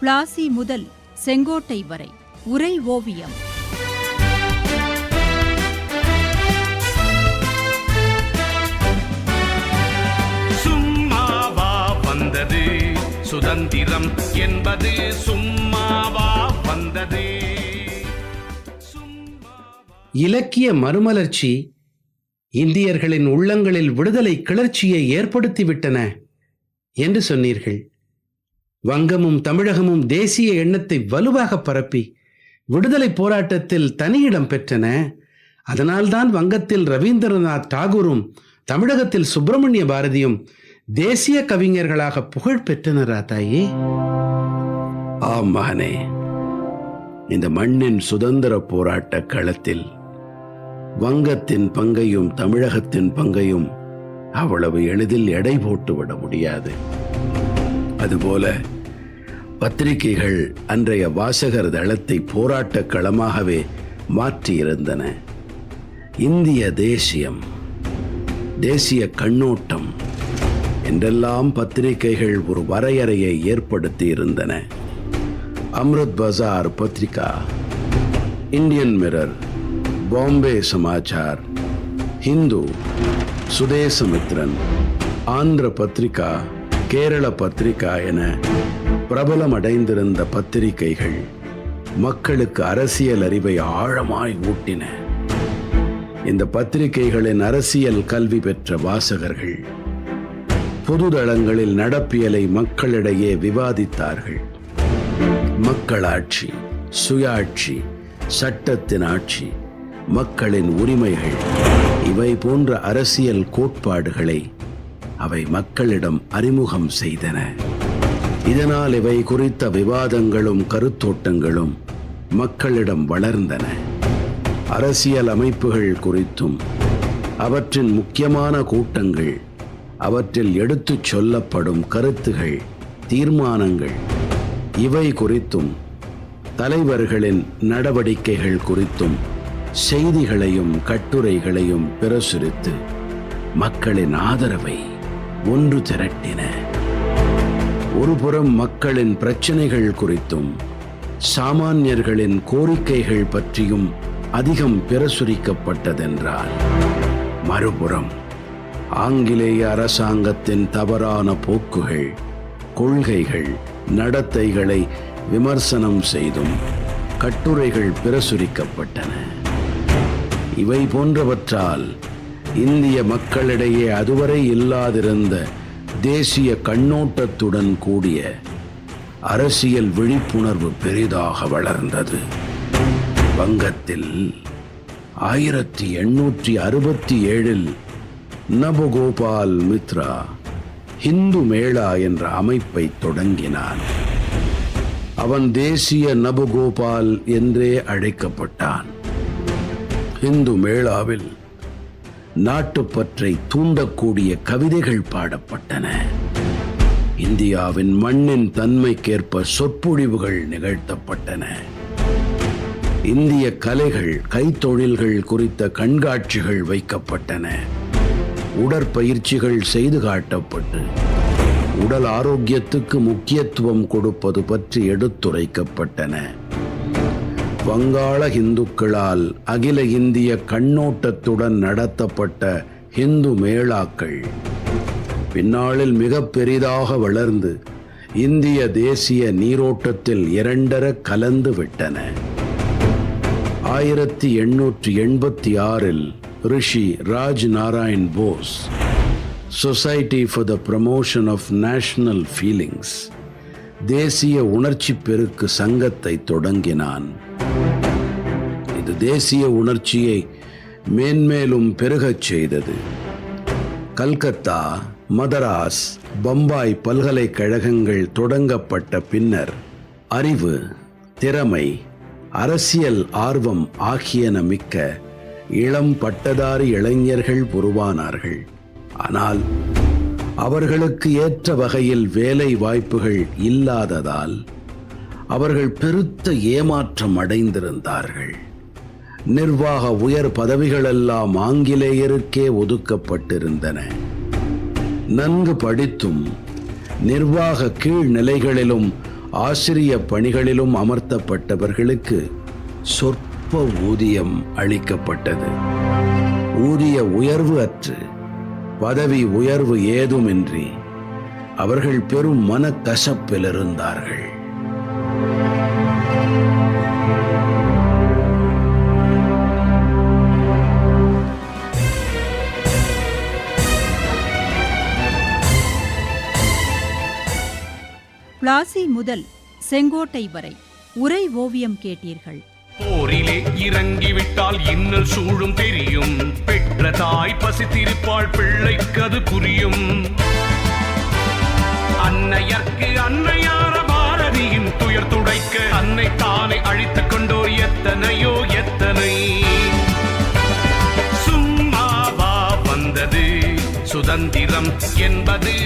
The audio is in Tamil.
பிளாசி முதல் செங்கோட்டை வரை உரை ஓவியம். சும்மாவா வந்தது சுதந்திரம் என்பது, சும்மாவா வந்தது. இலக்கிய மறுமலர்ச்சி இந்தியர்களின் உள்ளங்களில் விடுதலை கிளர்ச்சியை ஏற்படுத்திவிட்டன என்று சொன்னீர்கள். வங்கமும் தமிழகமும் தேசிய எண்ணத்தை வலுவாக பரப்பி விடுதலை போராட்டத்தில் தனியிடம் பெற்றன. அதனால்தான் வங்கத்தில் ரவீந்திரநாத் டாகூரும் தமிழகத்தில் சுப்பிரமணிய பாரதியும் தேசிய கவிஞர்களாக புகழ் பெற்றனரா தாயே? ஆம் மகனே, இந்த மண்ணின் சுதந்திர போராட்ட களத்தில் வங்கத்தின் பங்கையும் தமிழகத்தின் பங்கையும் அவ்வளவு எளிதில் எடை போட்டுவிட முடியாது. அதுபோல பத்திரிகைகள் அன்றைய வாசகர் தளத்தை போராட்ட களமாகவே மாற்றியிருந்தன. இந்திய தேசியம், தேசிய கண்ணோட்டம் என்றெல்லாம் பத்திரிகைகள் ஒரு வரையறையை ஏற்படுத்தி இருந்தன. அம்ருத் பஜார் பத்திரிகா, இந்தியன் மிரர், பாம்பே சமாச்சார், ஹிந்து, சுதேசமித்ரன், ஆந்திர பத்திரிகா, கேரள பத்திரிகா என பிரபலம் அடைந்திருந்த பத்திரிகைகள் மக்களுக்கு அரசியல் அறிவை ஆழமாய் ஊட்டின. இந்த பத்திரிகைகளின் அரசியல் கல்வி பெற்ற வாசகர்கள் பொதுதளங்களில் நடப்பியலை மக்களிடையே விவாதித்தார்கள். மக்களாட்சி, சுயாட்சி, சட்டத்தின் ஆட்சி, மக்களின் உரிமைகள், இவை போன்ற அரசியல் கோட்பாடுகளை அவை மக்களிடம் அறிமுகம் செய்தன. இதனால் இவை குறித்த விவாதங்களும் கருத்தோட்டங்களும் மக்களிடம் வளர்ந்தன. அரசியல் அமைப்புகள் குறித்தும் அவற்றின் முக்கியமான கூட்டங்கள், அவற்றில் எடுத்துச் சொல்லப்படும் கருத்துகள், தீர்மானங்கள், இவை குறித்தும் தலைவர்களின் நடவடிக்கைகள் குறித்தும் செய்திகளையும் கட்டுரைகளையும் பிரசுரித்து மக்களின் ஆதரவை ஒன்று திரட்டின. ஒருபுறம் மக்களின் பிரச்சனைகள் குறித்தும் சாமானியர்களின் கோரிக்கைகள் பற்றியும் அதிகம் பிரசுரிக்கப்பட்டதென்றால், மறுபுறம் ஆங்கிலேய அரசாங்கத்தின் தவறான போக்குகள், கொள்கைகள், நடத்தைகளை விமர்சனம் செய்தும் கட்டுரைகள் பிரசுரிக்கப்பட்டன. இவை போன்றவற்றால் இந்திய மக்களிடையே அதுவரை இல்லாதிருந்த தேசிய கண்ணோட்டத்துடன் கூடிய அரசியல் விழிப்புணர்வு பெரிதாக வளர்ந்தது. வங்கத்தில் 1867 நபகோபால் மித்ரா ஹிந்து மேளா என்ற அமைப்பை தொடங்கினான். அவன் தேசிய நபகோபால் என்றே அழைக்கப்பட்டான். ஹிந்து மேளாவில் நாட்டுப்பற்றை தூண்டக்கூடிய கவிதைகள் பாடப்பட்டன. இந்தியாவின் மண்ணின் தன்மைக்கேற்ப சொற்பொழிவுகள் நிகழ்த்தப்பட்டன. இந்திய கலைகள், கைத்தொழில்கள் குறித்த கண்காட்சிகள் வைக்கப்பட்டன. உடற்பயிற்சிகள் செய்து காட்டப்பட்டு உடல் ஆரோக்கியத்துக்கு முக்கியத்துவம் கொடுப்பது பற்றி எடுத்துரைக்கப்பட்டன. வங்காள இந்துக்களால் அகில இந்திய கண்ணோட்டத்துடன் நடத்தப்பட்ட ஹிந்து மேளாக்கள் பின்னாளில் மிக பெரிதாக வளர்ந்து இந்திய தேசிய நீரோட்டத்தில் இரண்டர கலந்து விட்டன. 1886 Rishi Raj Narayan Bose society for the promotion of national feelings, தேசிய உணர்ச்சி பெருக்கு சங்கத்தை தொடங்கினான். இது தேசிய உணர்ச்சியை மேன்மேலும் பெருகச் செய்தது. கல்கத்தா, மதராஸ், பம்பாய் பல்கலைக்கழகங்கள் தொடங்கப்பட்ட பின்னர் அறிவு, திறமை, அரசியல் ஆர்வம் ஆகியன மிக்க இளம் பட்டதாரி இளைஞர்கள் உருவானார்கள். ஆனால் அவர்களுக்கு ஏற்ற வகையில் வேலை வாய்ப்புகள் இல்லாததால் அவர்கள் பெருத்த ஏமாற்றம் அடைந்திருந்தார்கள். நிர்வாக உயர் பதவிகளெல்லாம் ஆங்கிலேயருக்கே ஒதுக்கப்பட்டிருந்தன. நன்கு படித்தும் நிர்வாக கீழ்நிலைகளிலும் ஆசிரிய பணிகளிலும் அமர்த்தப்பட்டவர்களுக்கு சொற்ப ஊதியம் அளிக்கப்பட்டது. ஊதிய உயர்வு அற்று பதவி உயர்வு ஏதுமின்றி அவர்கள் பெரும் மனக்கசப்பில் இருந்தார்கள். பிளாசி முதல் செங்கோட்டை வரை உரை ஓவியம் கேட்டீர்கள். போரிலே இறங்கிவிட்டால் இன்னல் சூழும் தெரியும். பெற்ற தாய் பசித்திருப்பாள், பிள்ளைக்கது புரியும். அன்னையர்க்கு அன்னையார பாரதியின் துயர் துடைக்க அன்னை தானை அழித்துக் கொண்டோர் எத்தனையோ எத்தனை. சும்மாவா வந்தது சுதந்திரம் என்பது